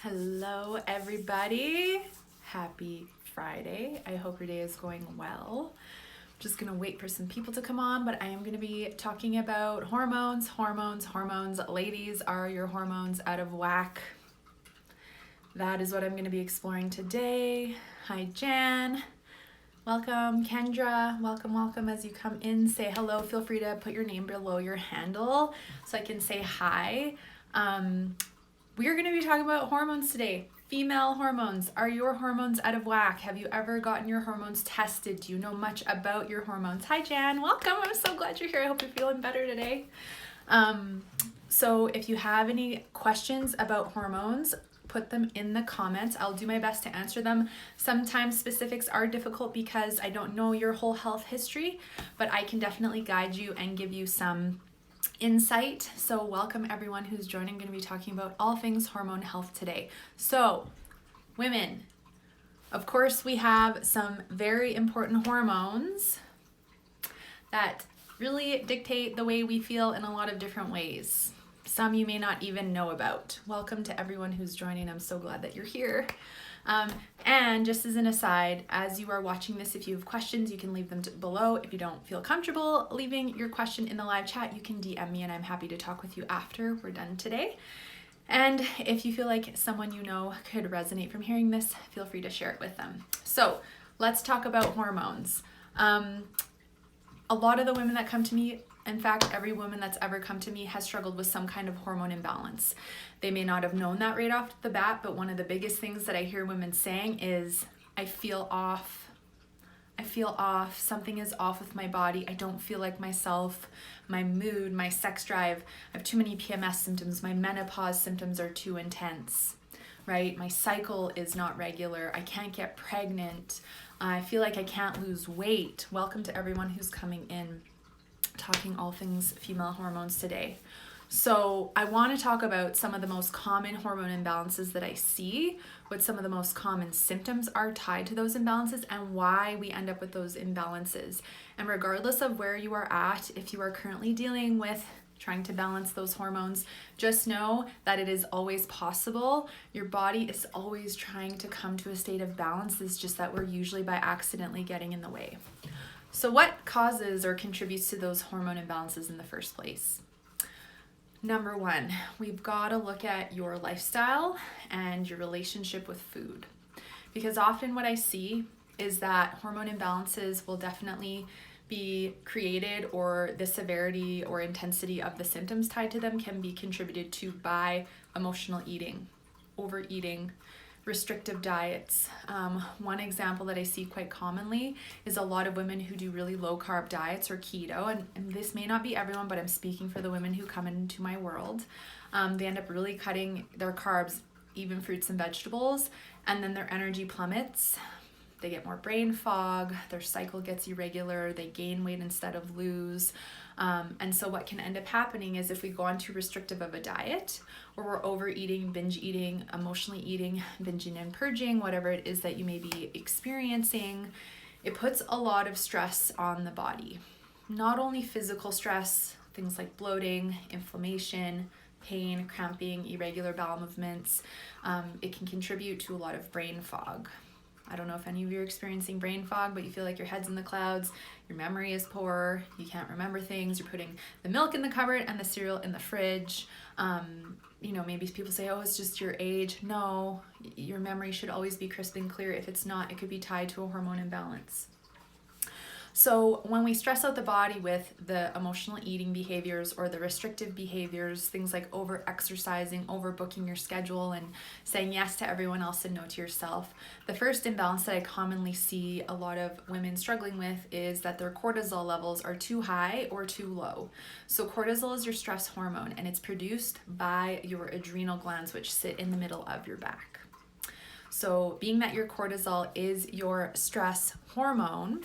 Hello, everybody. Happy Friday. I hope your day is going well. Just gonna wait for some people to come on, but I am gonna be talking about hormones. Ladies, are your hormones out of whack? That is what I'm gonna be exploring today. Hi, Jan. Welcome, Kendra. Welcome as you come in. Say hello. Feel free to put your name below your handle so I can say hi. We are going to be talking about hormones today. Female hormones. Are your hormones out of whack? Have you ever gotten your hormones tested? Do you know much about your hormones? Hi, Jan. Welcome. I'm so glad you're here. I hope you're feeling better today. So if you have any questions about hormones, put them in the comments. I'll do my best to answer them. Sometimes specifics are difficult because I don't know your whole health history, but I can definitely guide you and give you some insight. So welcome everyone who's joining. I'm going to be talking about all things hormone health today. So women, of course, we have some very important hormones that really dictate the way we feel in a lot of different ways. Some you may not even know about. Welcome to everyone who's joining. I'm so glad that you're here. And just as an aside, as you are watching this, if you have questions, you can leave them below. If you don't feel comfortable leaving your question in the live chat, you can DM me and I'm happy to talk with you after we're done today. And if you feel like someone you know could resonate from hearing this, feel free to share it with them. So let's talk about hormones. A lot of the women that come to me, in fact, every woman that's ever come to me has struggled with some kind of hormone imbalance. They may not have known that right off the bat, but one of the biggest things that I hear women saying is, I feel off. Something is off with my body. I don't feel like myself. My mood, my sex drive. I have too many PMS symptoms. My menopause symptoms are too intense, right? My cycle is not regular. I can't get pregnant. I feel like I can't lose weight. Welcome to everyone who's coming in, talking all things female hormones today. So I want to talk about some of the most common hormone imbalances that I see, what some of the most common symptoms are tied to those imbalances, and why we end up with those imbalances. And regardless of where you are at, if you are currently dealing with trying to balance those hormones, just know that it is always possible. Your body is always trying to come to a state of balance. It's just that we're usually by accidentally getting in the way. So what causes or contributes to those hormone imbalances in the first place? Number one, we've got to look at your lifestyle and your relationship with food. Because often what I see is that hormone imbalances will definitely be created, or the severity or intensity of the symptoms tied to them can be contributed to by emotional eating, overeating, restrictive diets. One example that I see quite commonly is a lot of women who do really low carb diets or keto, and this may not be everyone, but I'm speaking for the women who come into my world. They end up really cutting their carbs, even fruits and vegetables, and then their energy plummets. They get more brain fog, their cycle gets irregular, they gain weight instead of lose. And so what can end up happening is if we go on too restrictive of a diet, or we're overeating, binge eating, emotionally eating, binging and purging, whatever it is that you may be experiencing, it puts a lot of stress on the body. Not only physical stress, things like bloating, inflammation, pain, cramping, irregular bowel movements. It can contribute to a lot of brain fog. I don't know if any of you are experiencing brain fog, but you feel like your head's in the clouds, your memory is poor, you can't remember things, you're putting the milk in the cupboard and the cereal in the fridge. Maybe people say, oh, it's just your age. No, your memory should always be crisp and clear. If it's not, it could be tied to a hormone imbalance. So when we stress out the body with the emotional eating behaviors or the restrictive behaviors, things like over-exercising, overbooking your schedule, and saying yes to everyone else and no to yourself, the first imbalance that I commonly see a lot of women struggling with is that their cortisol levels are too high or too low. So cortisol is your stress hormone, and it's produced by your adrenal glands, which sit in the middle of your back. So being that your cortisol is your stress hormone,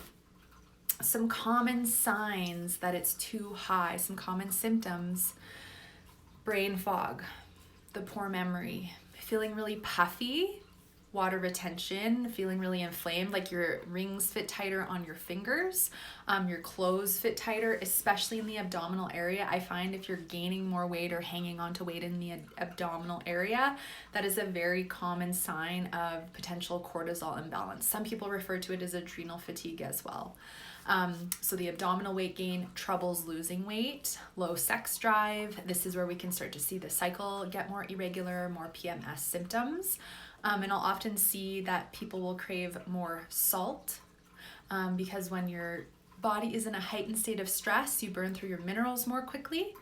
some common signs that it's too high, some common symptoms: brain fog, the poor memory, feeling really puffy, water retention, feeling really inflamed, like your rings fit tighter on your fingers, your clothes fit tighter, especially in the abdominal area. I find if you're gaining more weight or hanging on to weight in the abdominal area, that is a very common sign of potential cortisol imbalance. Some people refer to it as adrenal fatigue as well. So the abdominal weight gain, troubles losing weight, low sex drive. This is where we can start to see the cycle get more irregular, more PMS symptoms. And I'll often see that people will crave more salt because when your body is in a heightened state of stress, you burn through your minerals more quickly.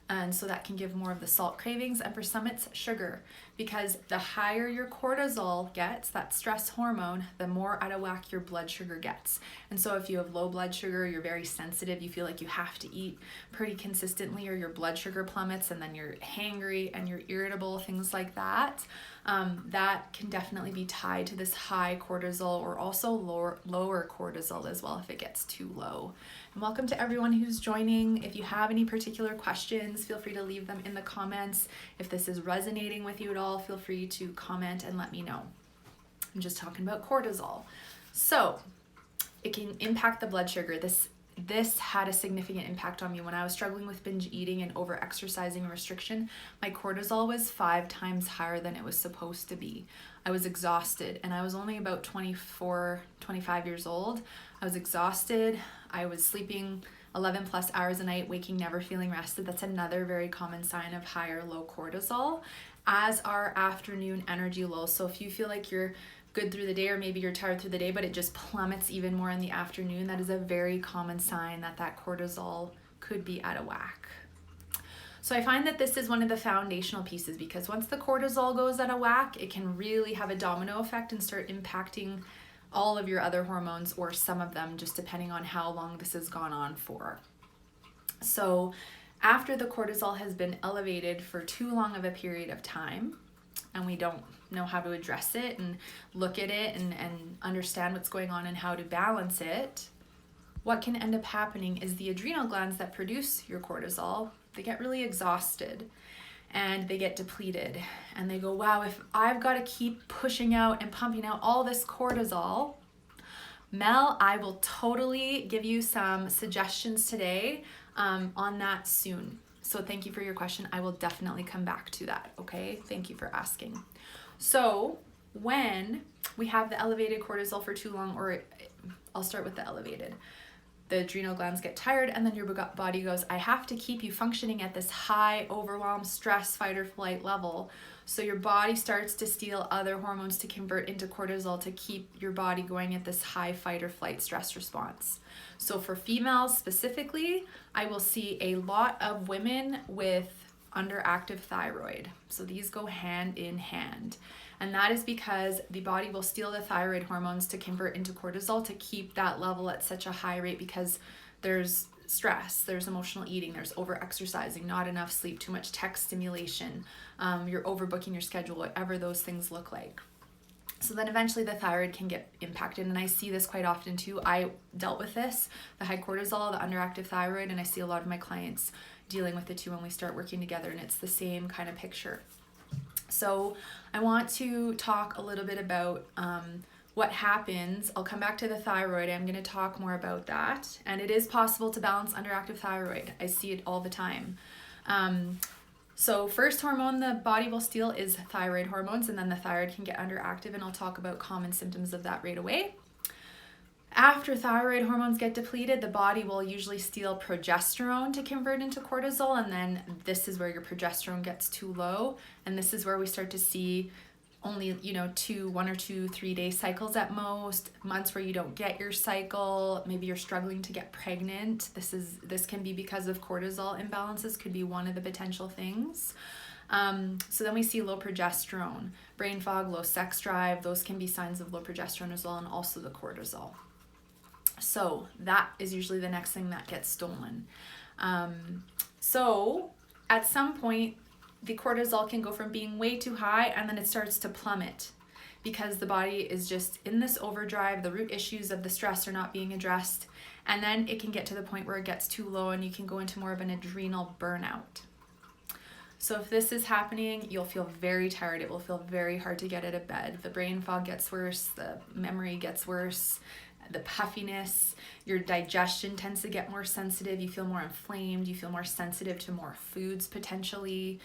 And so that can give more of the salt cravings. And for some, it's sugar, because the higher your cortisol gets, that stress hormone, the more out of whack your blood sugar gets. And so if you have low blood sugar, you're very sensitive, you feel like you have to eat pretty consistently, or your blood sugar plummets, and then you're hangry and you're irritable, things like that. That can definitely be tied to this high cortisol, or also lower cortisol as well if it gets too low. And welcome to everyone who's joining. If you have any particular questions, feel free to leave them in the comments. If this is resonating with you at all, feel free to comment and let me know. I'm just talking about cortisol. So it can impact the blood sugar. This had a significant impact on me when I was struggling with binge eating and over exercising and restriction. My cortisol was 5 times higher than it was supposed to be. I was exhausted, and I was only about 24, 25 years old. I was exhausted. I was sleeping 11 plus hours a night, waking never feeling rested. That's another very common sign of high or low cortisol, as are afternoon energy lows. So if you feel like you're good through the day, or maybe you're tired through the day, but it just plummets even more in the afternoon, that is a very common sign that that cortisol could be out of whack. So I find that this is one of the foundational pieces, because once the cortisol goes out of whack, it can really have a domino effect and start impacting all of your other hormones, or some of them, just depending on how long this has gone on for. So after the cortisol has been elevated for too long of a period of time, and we don't know how to address it and look at it and understand what's going on and how to balance it, what can end up happening is the adrenal glands that produce your cortisol, they get really exhausted and they get depleted, and they go, wow, if I've got to keep pushing out and pumping out all this cortisol, Mel, I will totally give you some suggestions today on that soon. So thank you for your question. I will definitely come back to that, okay? Thank you for asking. So when we have the elevated cortisol for too long, or I'll start with the elevated, the adrenal glands get tired, and then your body goes, I have to keep you functioning at this high overwhelm, stress, fight or flight level. So your body starts to steal other hormones to convert into cortisol to keep your body going at this high fight or flight stress response. So for females specifically, I will see a lot of women with underactive thyroid. So these go hand in hand. And that is because the body will steal the thyroid hormones to convert into cortisol to keep that level at such a high rate, because there's stress, there's emotional eating, there's over exercising, not enough sleep, too much tech stimulation, you're overbooking your schedule, whatever those things look like. So then eventually the thyroid can get impacted, and I see this quite often too. I dealt with this, the high cortisol, the underactive thyroid, and I see a lot of my clients dealing with it too when we start working together, and it's the same kind of picture. So I want to talk a little bit about what happens. I'll come back to the thyroid. I'm going to talk more about that. And it is possible to balance underactive thyroid. I see it all the time. So first hormone the body will steal is thyroid hormones, and then the thyroid can get underactive, and I'll talk about common symptoms of that right away. After thyroid hormones get depleted, the body will usually steal progesterone to convert into cortisol, and then this is where your progesterone gets too low, and this is where we start to see only 1 or 2 3-day cycles at most, months where you don't get your cycle, maybe you're struggling to get pregnant. This can be because of cortisol imbalances, could be one of the potential things. So then we see low progesterone, brain fog, low sex drive. Those can be signs of low progesterone as well, and also the cortisol. So that is usually the next thing that gets stolen. So at some point, the cortisol can go from being way too high, and then it starts to plummet because the body is just in this overdrive. The root issues of the stress are not being addressed. And then it can get to the point where it gets too low, and you can go into more of an adrenal burnout. So if this is happening, you'll feel very tired. It will feel very hard to get out of bed. The brain fog gets worse, the memory gets worse, the puffiness, your digestion tends to get more sensitive. You feel more inflamed. You feel more sensitive to more foods potentially.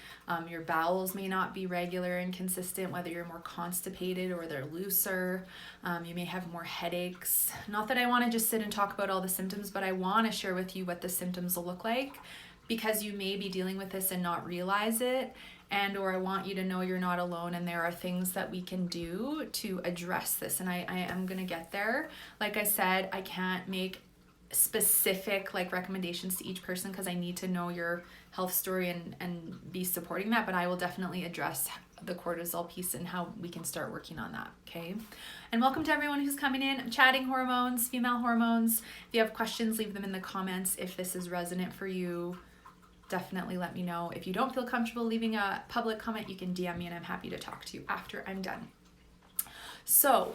Your bowels may not be regular and consistent, whether you're more constipated or they're looser. You may have more headaches. Not that I want to just sit and talk about all the symptoms, but I want to share with you what the symptoms will look like, because you may be dealing with this and not realize it, and or I want you to know you're not alone and there are things that we can do to address this. And I am going to get there. Like I said, I can't make specific like recommendations to each person because I need to know your health story and be supporting that, but I will definitely address the cortisol piece and how we can start working on that. Okay. And welcome to everyone who's coming in. I'm chatting hormones, female hormones. If you have questions, leave them in the comments. If this is resonant for you, definitely let me know. If you don't feel comfortable leaving a public comment, you can DM me and I'm happy to talk to you after I'm done. So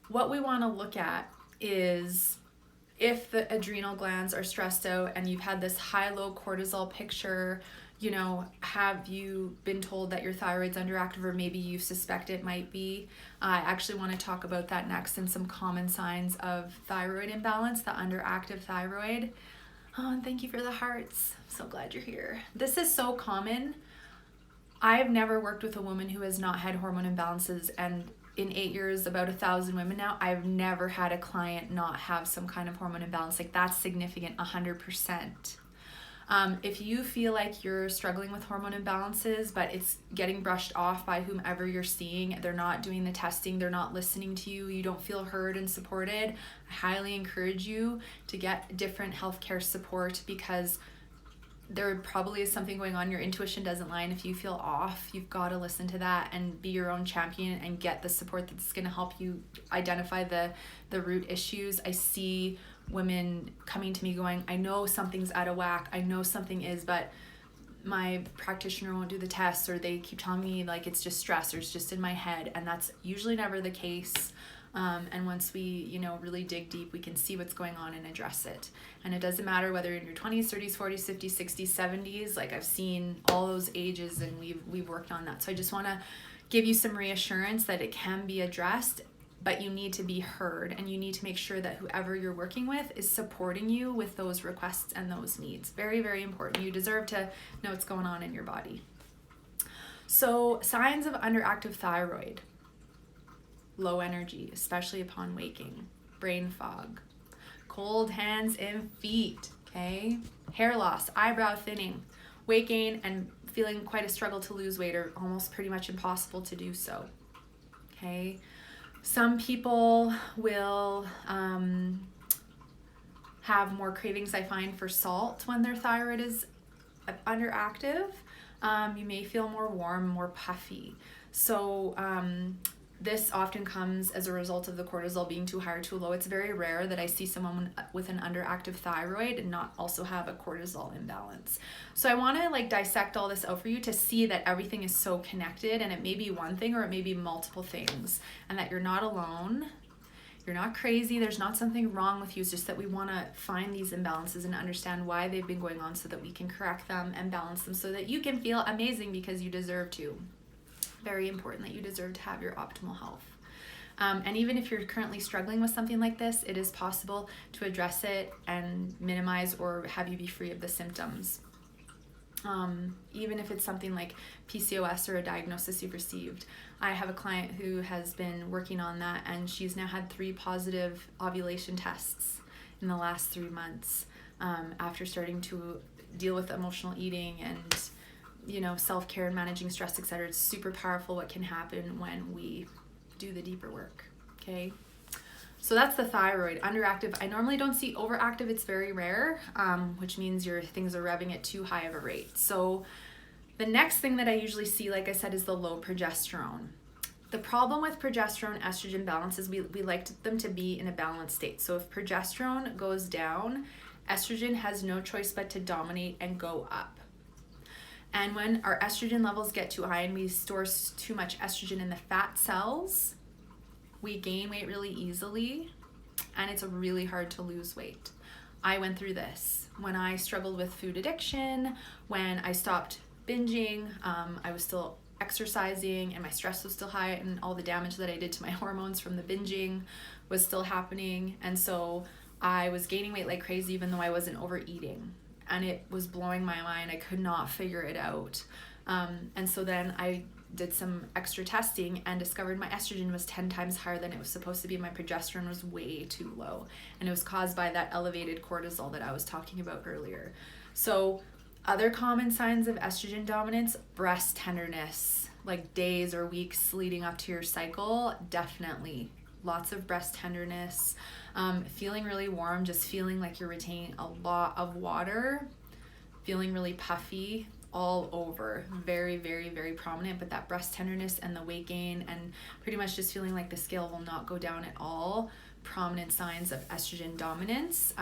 what we want to look at is if the adrenal glands are stressed out and you've had this high-low cortisol picture, you know, have you been told that your thyroid's underactive, or maybe you suspect it might be? I actually want to talk about that next and some common signs of thyroid imbalance, the underactive thyroid. Oh, and thank you for the hearts. I'm so glad you're here. This is so common. I've never worked with a woman who has not had hormone imbalances, and in 8 years, about 1,000 women now, I've never had a client not have some kind of hormone imbalance. Like, that's significant, 100%. If you feel like you're struggling with hormone imbalances, but it's getting brushed off by whomever you're seeing, they're not doing the testing, they're not listening to you, you don't feel heard and supported, I highly encourage you to get different healthcare support, because there probably is something going on. Your intuition doesn't lie, and if you feel off, you've got to listen to that and be your own champion and get the support that's going to help you identify the root issues. I see women coming to me going, I know something's out of whack, I know something is, but my practitioner won't do the test, or they keep telling me like it's just stress or it's just in my head, and that's usually never the case. And once we, you know, really dig deep, we can see what's going on and address it. And it doesn't matter whether you're in your 20s, 30s, 40s, 50s, 60s, 70s, like I've seen all those ages and we've worked on that. So I just want to give you some reassurance that it can be addressed, but you need to be heard, and you need to make sure that whoever you're working with is supporting you with those requests and those needs. Very, very important. You deserve to know what's going on in your body. So signs of underactive thyroid: low energy, especially upon waking, brain fog, cold hands and feet, okay? Hair loss, eyebrow thinning, waking and feeling quite a struggle to lose weight, or almost pretty much impossible to do so, okay? Some people will have more cravings, I find, for salt when their thyroid is underactive. You may feel more warm, more puffy. So this often comes as a result of the cortisol being too high or too low. It's very rare that I see someone with an underactive thyroid and not also have a cortisol imbalance. So I want to like dissect all this out for you to see that everything is so connected, and it may be one thing or it may be multiple things, and that you're not alone. You're not crazy. There's not something wrong with you. It's just that we want to find these imbalances and understand why they've been going on so that we can correct them and balance them so that you can feel amazing, because you deserve to. Very important that you deserve to have your optimal health. And even if you're currently struggling with something like this, it is possible to address it and minimize or have you be free of the symptoms. Even if it's something like PCOS or a diagnosis you've received. I have a client who has been working on that, and she's now had 3 positive ovulation tests in the last 3 months after starting to deal with emotional eating and, you know, self-care and managing stress, etc. It's super powerful what can happen when we do the deeper work, okay? So that's the thyroid, underactive. I normally don't see overactive, it's very rare, which means your things are revving at too high of a rate. So the next thing that I usually see, like I said, is the low progesterone. The problem with progesterone estrogen balance is we like them to be in a balanced state. So if progesterone goes down, estrogen has no choice but to dominate and go up. And when our estrogen levels get too high and we store too much estrogen in the fat cells, we gain weight really easily, and it's really hard to lose weight. I went through this when I struggled with food addiction, when I stopped binging, I was still exercising, and my stress was still high, and all the damage that I did to my hormones from the binging was still happening. And so I was gaining weight like crazy, even though I wasn't overeating, and it was blowing my mind. I could not figure it out. And so then I did some extra testing and discovered my estrogen was 10 times higher than it was supposed to be. My progesterone was way too low, and it was caused by that elevated cortisol that I was talking about earlier. So other common signs of estrogen dominance: breast tenderness, like days or weeks leading up to your cycle, definitely. Lots of breast tenderness, feeling really warm, just feeling like you're retaining a lot of water, feeling really puffy all over, very, very, very prominent. But that breast tenderness and the weight gain, and pretty much just feeling like the scale will not go down at all, prominent signs of estrogen dominance.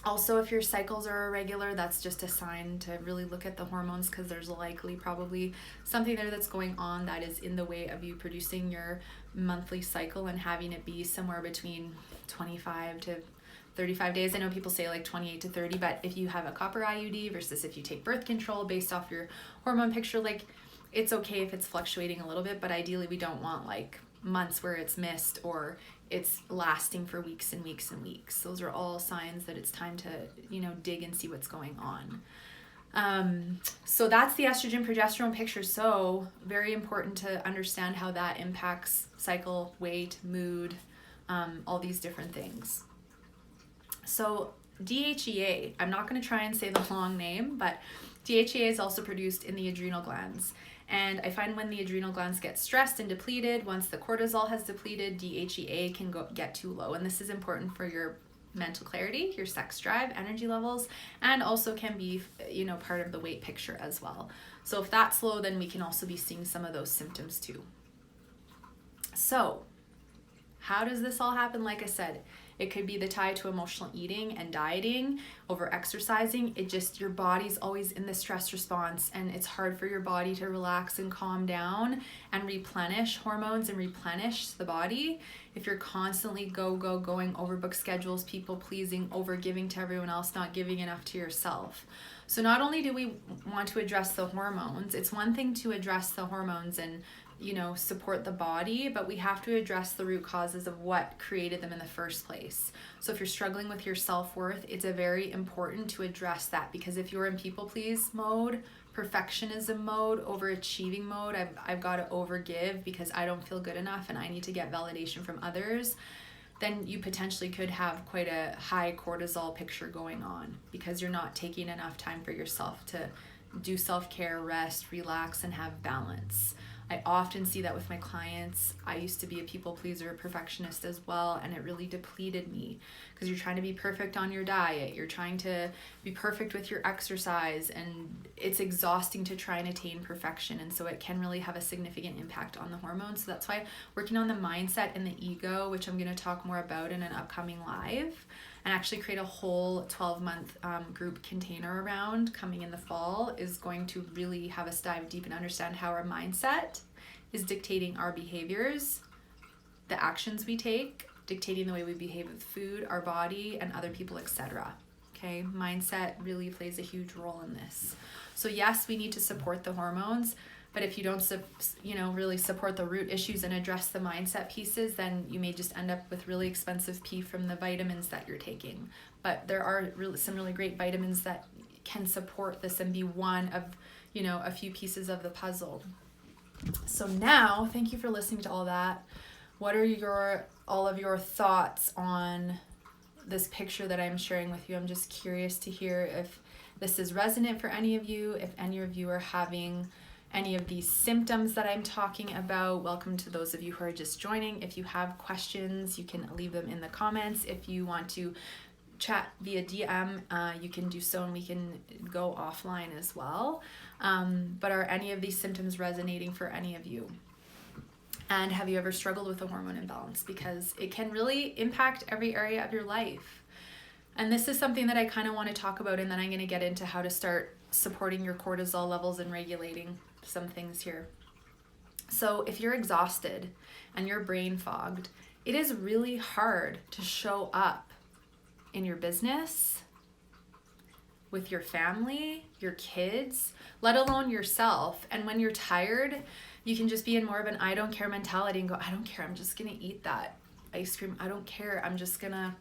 Also, if your cycles are irregular, that's just a sign to really look at the hormones, because there's likely probably something there that's going on that is in the way of you producing your monthly cycle and having it be somewhere between 25 to 35 days. I know people say like 28 to 30, but if you have a copper IUD versus if you take birth control based off your hormone picture, like, it's okay if it's fluctuating a little bit, but ideally we don't want like months where it's missed or it's lasting for weeks and weeks and weeks. Those are all signs that it's time to, dig and see what's going on. So that's the estrogen progesterone picture. So very important to understand how that impacts cycle, weight, mood, all these different things. So DHEA, I'm not going to try and say the long name, but DHEA is also produced in the adrenal glands. And I find when the adrenal glands get stressed and depleted, once the cortisol has depleted, DHEA can get too low. And this is important for your mental clarity, your sex drive, energy levels, and also can be, part of the weight picture as well. So if that's low, then we can also be seeing some of those symptoms too. So how does this all happen? Like I said, it could be the tie to emotional eating and dieting, over exercising. Your body's always in the stress response, and it's hard for your body to relax and calm down and replenish hormones and replenish the body if you're constantly going, overbook schedules, people pleasing, over giving to everyone else, not giving enough to yourself. So not only do we want to address the hormones, it's one thing to address the hormones and support the body, but we have to address the root causes of what created them in the first place. So if you're struggling with your self-worth, it's very important to address that, because if you're in people please mode, perfectionism mode, overachieving mode, I've got to overgive because I don't feel good enough and I need to get validation from others, then you potentially could have quite a high cortisol picture going on because you're not taking enough time for yourself to do self-care, rest, relax, and have balance. I often see that with my clients. I used to be a people pleaser, a perfectionist as well, and it really depleted me because you're trying to be perfect on your diet, you're trying to be perfect with your exercise, and it's exhausting to try and attain perfection, and so it can really have a significant impact on the hormones. So that's why working on the mindset and the ego, which I'm going to talk more about in an upcoming live, and actually create a whole 12-month group container around coming in the fall, is going to really have us dive deep and understand how our mindset is dictating our behaviors, the actions we take, dictating the way we behave with food, our body, and other people, etc. Okay, mindset really plays a huge role in this. So yes, we need to support the hormones, but if you don't, really support the root issues and address the mindset pieces, then you may just end up with really expensive pee from the vitamins that you're taking. But there are some really great vitamins that can support this and be one of, a few pieces of the puzzle. So now, thank you for listening to all that. What are all of your thoughts on this picture that I'm sharing with you? I'm just curious to hear if this is resonant for any of you, if any of you are having any of these symptoms that I'm talking about. Welcome to those of you who are just joining. If you have questions, you can leave them in the comments. If you want to chat via DM, you can do so, and we can go offline as well. But are any of these symptoms resonating for any of you? And have you ever struggled with a hormone imbalance? Because it can really impact every area of your life. And this is something that I kind of want to talk about, and then I'm going to get into how to start supporting your cortisol levels and regulating some things here. So if you're exhausted and you're brain fogged, it is really hard to show up in your business, with your family, your kids, let alone yourself. And when you're tired, you can just be in more of an I don't care mentality and go, I don't care, I'm just gonna eat that ice cream. I don't care, I'm just gonna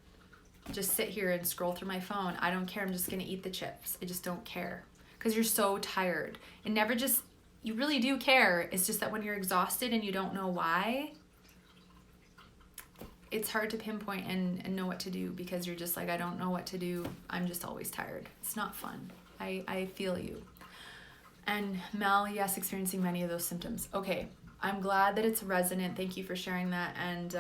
just sit here and scroll through my phone. I don't care, I'm just gonna eat the chips. I just don't care. Because you're so tired. And never just, you really do care. It's just that when you're exhausted and you don't know why, it's hard to pinpoint and know what to do, because you're just like, I don't know what to do. I'm just always tired. It's not fun. I feel you. And Mel, yes, experiencing many of those symptoms. Okay, I'm glad that it's resonant. Thank you for sharing that. And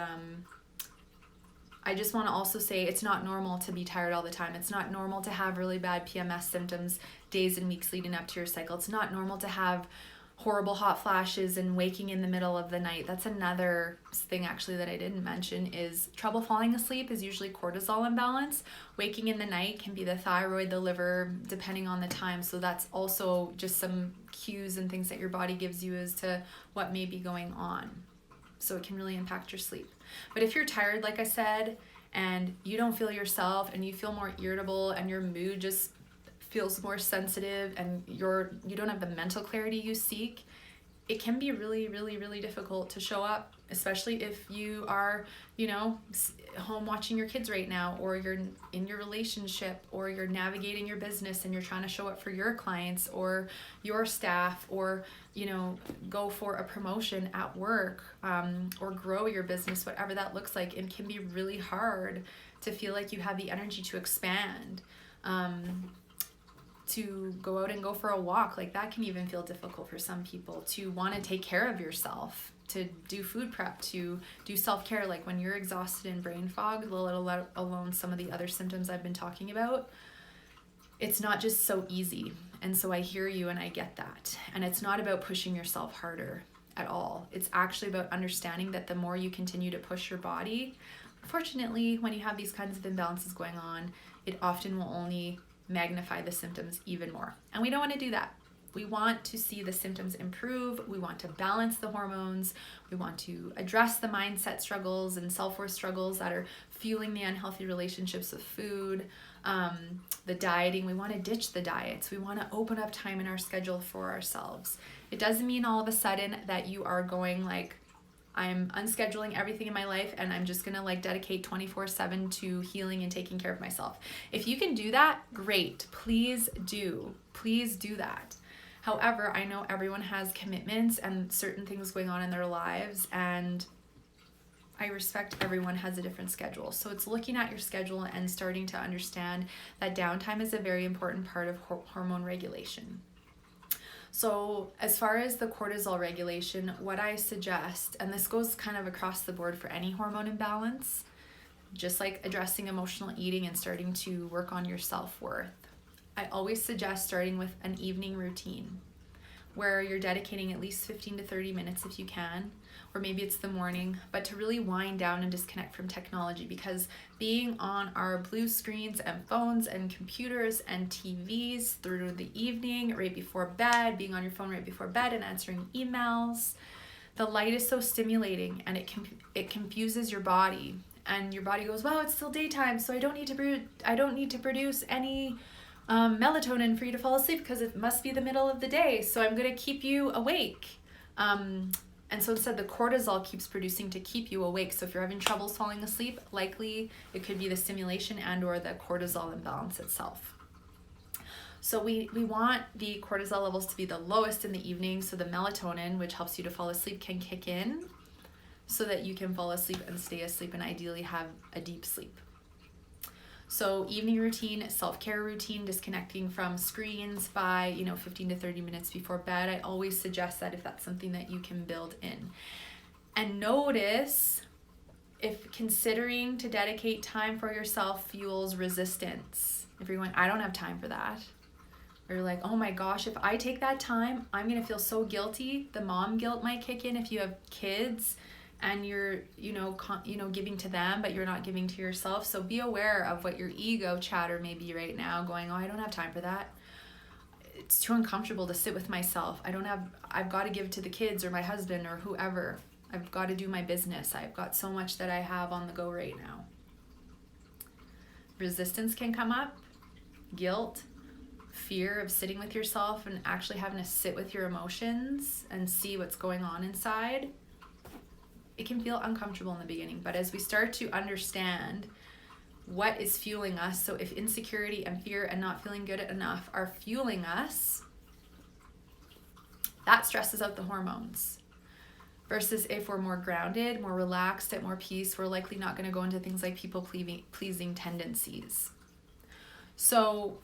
I just want to also say it's not normal to be tired all the time. It's not normal to have really bad PMS symptoms days and weeks leading up to your cycle. It's not normal to have horrible hot flashes and waking in the middle of the night. That's another thing actually that I didn't mention, is trouble falling asleep is usually cortisol imbalance. Waking in the night can be the thyroid, the liver, depending on the time. So that's also just some cues and things that your body gives you as to what may be going on. So it can really impact your sleep. But if you're tired, like I said, and you don't feel yourself and you feel more irritable and your mood just feels more sensitive and you don't have the mental clarity you seek, it can be really, really, really difficult to show up, especially if you are, home watching your kids right now, or you're in your relationship, or you're navigating your business and you're trying to show up for your clients or your staff, or, go for a promotion at work, or grow your business, whatever that looks like. It can be really hard to feel like you have the energy to expand. To go out and go for a walk, like that can even feel difficult for some people. To want to take care of yourself, to do food prep, to do self-care, like when you're exhausted and brain fog, let alone some of the other symptoms I've been talking about, it's not just so easy. And so I hear you and I get that. And it's not about pushing yourself harder at all. It's actually about understanding that the more you continue to push your body, unfortunately, when you have these kinds of imbalances going on, it often will only magnify the symptoms even more. And we don't want to do that. We want to see the symptoms improve. We want to balance the hormones. We want to address the mindset struggles and self-worth struggles that are fueling the unhealthy relationships with food, the dieting. We want to ditch the diets. We want to open up time in our schedule for ourselves. It doesn't mean all of a sudden that you are going like, I'm unscheduling everything in my life and I'm just gonna dedicate 24/7 to healing and taking care of myself. If you can do that, great. Please do that. However, I know everyone has commitments and certain things going on in their lives, and I respect everyone has a different schedule. So it's looking at your schedule and starting to understand that downtime is a very important part of hormone regulation. So as far as the cortisol regulation, what I suggest, and this goes kind of across the board for any hormone imbalance, just like addressing emotional eating and starting to work on your self-worth, I always suggest starting with an evening routine where you're dedicating at least 15 to 30 minutes if you can, or maybe it's the morning, but to really wind down and disconnect from technology, because being on our blue screens and phones and computers and TVs through the evening, right before bed, being on your phone right before bed and answering emails, the light is so stimulating and it confuses your body, and your body goes, wow, it's still daytime, so I don't need to produce any melatonin for you to fall asleep because it must be the middle of the day, so I'm going to keep you awake. And so instead, the cortisol keeps producing to keep you awake. So if you're having troubles falling asleep, likely it could be the stimulation and or the cortisol imbalance itself. So we want the cortisol levels to be the lowest in the evening, so the melatonin, which helps you to fall asleep, can kick in so that you can fall asleep and stay asleep and ideally have a deep sleep. So evening routine, self-care routine, disconnecting from screens by 15 to 30 minutes before bed. I always suggest that if that's something that you can build in. And notice if considering to dedicate time for yourself fuels resistance. If you're going, I don't have time for that. Or you're like, oh my gosh, if I take that time, I'm gonna feel so guilty. The mom guilt might kick in if you have kids and you're giving to them, but you're not giving to yourself. So be aware of what your ego chatter may be right now, going, oh, I don't have time for that. It's too uncomfortable to sit with myself. I've got to give to the kids or my husband or whoever. I've got to do my business. I've got so much that I have on the go right now. Resistance can come up, guilt, fear of sitting with yourself and actually having to sit with your emotions and see what's going on inside, it can feel uncomfortable in the beginning. But as we start to understand what is fueling us, so if insecurity and fear and not feeling good enough are fueling us, that stresses out the hormones. Versus if we're more grounded, more relaxed, at more peace, we're likely not going to go into things like people-pleasing tendencies. So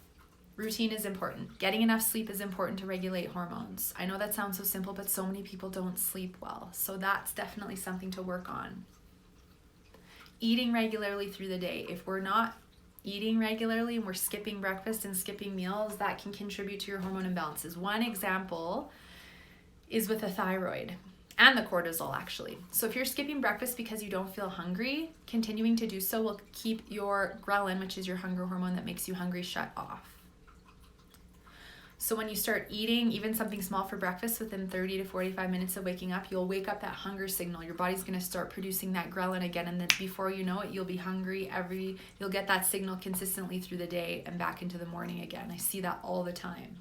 routine is important. Getting enough sleep is important to regulate hormones. I know that sounds so simple, but so many people don't sleep well. So that's definitely something to work on. Eating regularly through the day. If we're not eating regularly and we're skipping breakfast and skipping meals, that can contribute to your hormone imbalances. One example is with the thyroid and the cortisol, actually. So if you're skipping breakfast because you don't feel hungry, continuing to do so will keep your ghrelin, which is your hunger hormone that makes you hungry, shut off. So when you start eating even something small for breakfast, within 30 to 45 minutes of waking up, you'll wake up that hunger signal. Your body's going to start producing that ghrelin again, and then before you know it, you'll be hungry you'll get that signal consistently through the day and back into the morning again. I see that all the time.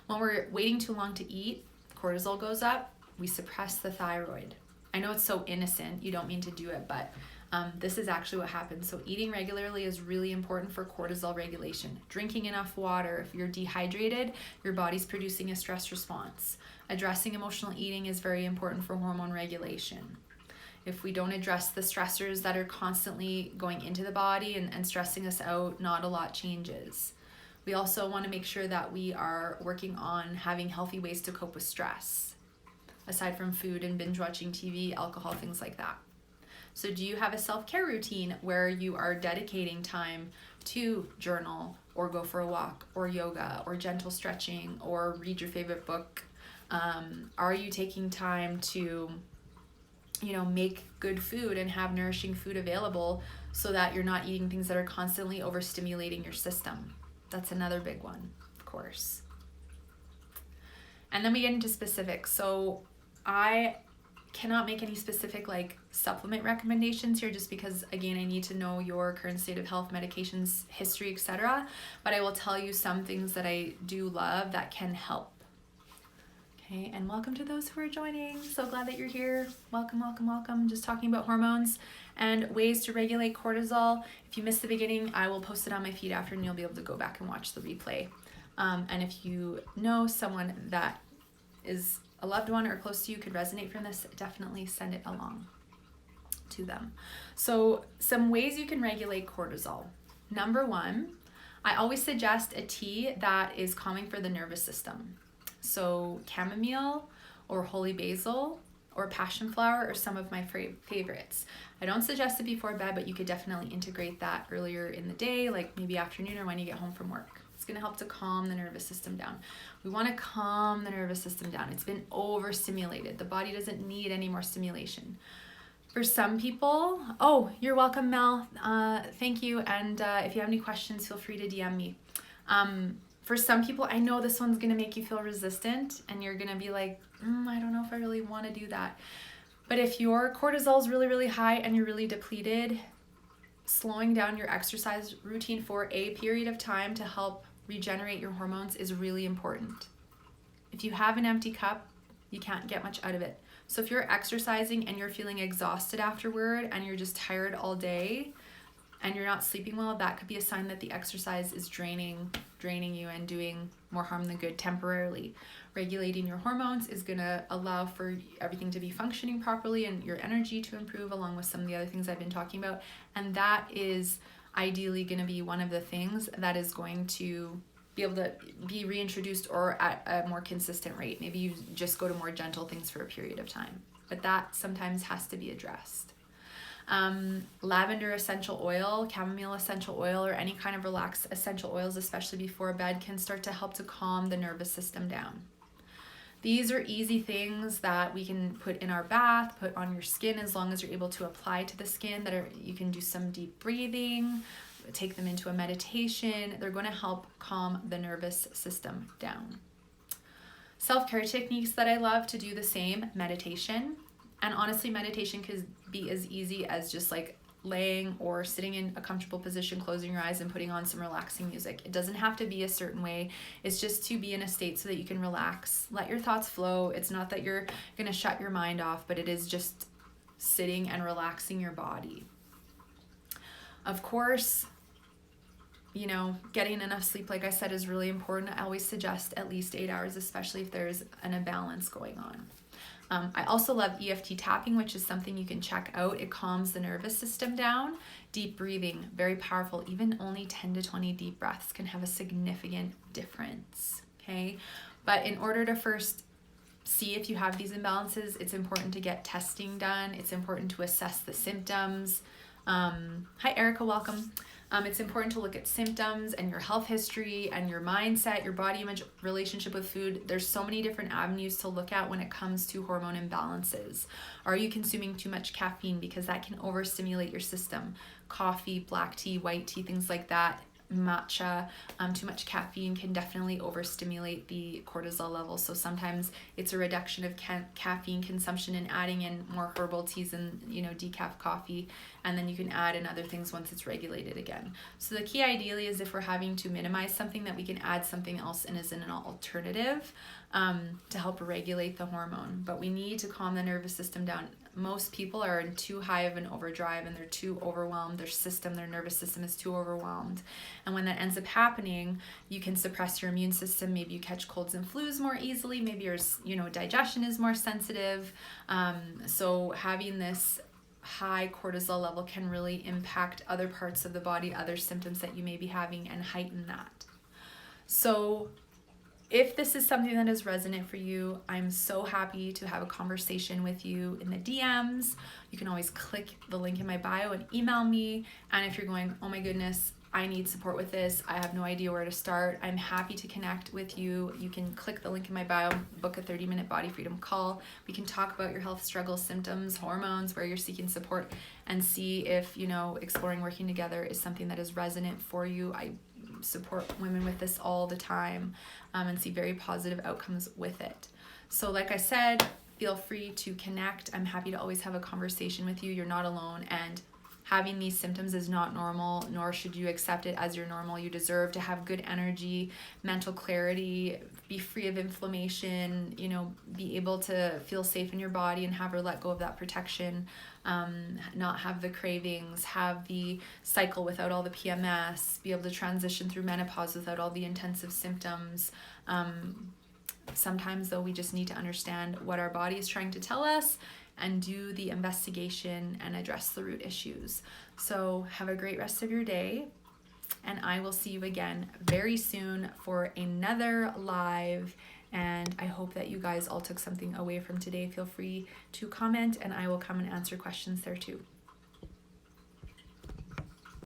When we're waiting too long to eat, cortisol goes up, we suppress the thyroid. I know it's so innocent, you don't mean to do it, but this is actually what happens. So eating regularly is really important for cortisol regulation. Drinking enough water. If you're dehydrated, your body's producing a stress response. Addressing emotional eating is very important for hormone regulation. If we don't address the stressors that are constantly going into the body and stressing us out, not a lot changes. We also want to make sure that we are working on having healthy ways to cope with stress, aside from food and binge watching TV, alcohol, things like that. So do you have a self-care routine where you are dedicating time to journal or go for a walk or yoga or gentle stretching or read your favorite book? Are you taking time to, make good food and have nourishing food available so that you're not eating things that are constantly overstimulating your system? That's another big one, of course. And then we get into specifics. So I cannot make any specific supplement recommendations here just because, again, I need to know your current state of health, medications, history, etc. But I will tell you some things that I do love that can help. Okay, and welcome to those who are joining. So glad that you're here. Welcome, welcome, welcome. Just talking about hormones and ways to regulate cortisol. If you missed the beginning, I will post it on my feed after and you'll be able to go back and watch the replay. And if you know someone that is a loved one or close to you could resonate from this, definitely send it along to them. So some ways you can regulate cortisol. Number one, I always suggest a tea that is calming for the nervous system. So chamomile or holy basil or passion flower are some of my favorites. I don't suggest it before bed, but you could definitely integrate that earlier in the day, like maybe afternoon or when you get home from work. It's going to help to calm the nervous system down. We want to calm the nervous system down. It's been overstimulated. The body doesn't need any more stimulation. For some people, you're welcome, Mel. Thank you. And if you have any questions, feel free to DM me. For some people, I know this one's going to make you feel resistant and you're going to be like, I don't know if I really want to do that. But if your cortisol is really, really high and you're really depleted, slowing down your exercise routine for a period of time to help regenerate your hormones is really important. If you have an empty cup, you can't get much out of it. So if you're exercising and you're feeling exhausted afterward and you're just tired all day and you're not sleeping well, that could be a sign that the exercise is draining you and doing more harm than good temporarily. Regulating your hormones is going to allow for everything to be functioning properly and your energy to improve, along with some of the other things I've been talking about. And that is ideally going to be one of the things that is going to be able to be reintroduced or at a more consistent rate. Maybe you just go to more gentle things for a period of time, but that sometimes has to be addressed. Lavender essential oil, chamomile essential oil, or any kind of relaxed essential oils, especially before bed, can start to help to calm the nervous system down. These are easy things that we can put in our bath, put on your skin, as long as you're able to apply to the skin. You can do some deep breathing, take them into a meditation. They're going to help calm the nervous system down. Self-care techniques that I love to do the same, meditation. And honestly, meditation could be as easy as just laying or sitting in a comfortable position, closing your eyes and putting on some relaxing music. It doesn't have to be a certain way. It's just to be in a state so that you can relax, let your thoughts flow. It's not that you're going to shut your mind off, but it is just sitting and relaxing your body. Of course, you know, getting enough sleep, like I said, is really important. I always suggest at least 8 hours, especially if there's an imbalance going on. I also love EFT tapping, which is something you can check out. It calms the nervous system down. Deep breathing, very powerful. Even only 10 to 20 deep breaths can have a significant difference, okay? But in order to first see if you have these imbalances, it's important to get testing done. It's important to assess the symptoms. Hi, Erica, welcome. It's important to look at symptoms and your health history and your mindset, your body image, relationship with food. There's so many different avenues to look at when it comes to hormone imbalances. Are you consuming too much caffeine? Because that can overstimulate your system. Coffee, black tea, white tea, things like that. Matcha, too much caffeine can definitely overstimulate the cortisol level. So sometimes it's a reduction of caffeine consumption and adding in more herbal teas and, you know, decaf coffee, and then you can add in other things once it's regulated again. So the key ideally is if we're having to minimize something, that we can add something else in as an alternative to help regulate the hormone. But we need to calm the nervous system down. Most people are in too high of an overdrive and they're too overwhelmed. Their nervous system is too overwhelmed. And when that ends up happening, you can suppress your immune system. Maybe you catch colds and flus more easily. Maybe your, you know, digestion is more sensitive. So having this high cortisol level can really impact other parts of the body, other symptoms that you may be having, and heighten that. So if this is something that is resonant for you, I'm so happy to have a conversation with you in the DMs. You can always click the link in my bio and email me. And if you're going, oh my goodness, I need support with this, I have no idea where to start, I'm happy to connect with you. You can click the link in my bio, book a 30-minute body freedom call. We can talk about your health struggles, symptoms, hormones, where you're seeking support, and see if, you know, exploring working together is something that is resonant for you. I support women with this all the time and see very positive outcomes with it. So like I said, feel free to connect. I'm happy to always have a conversation with you. You're not alone, and having these symptoms is not normal, nor should you accept it as your normal. You deserve to have good energy, mental clarity, be free of inflammation, you know, be able to feel safe in your body and have her let go of that protection, not have the cravings, have the cycle without all the PMS, be able to transition through menopause without all the intensive symptoms. Sometimes though, we just need to understand what our body is trying to tell us and do the investigation and address the root issues. So have a great rest of your day, and I will see you again very soon for another live. And I hope that you guys all took something away from today. Feel free to comment and I will come and answer questions there too.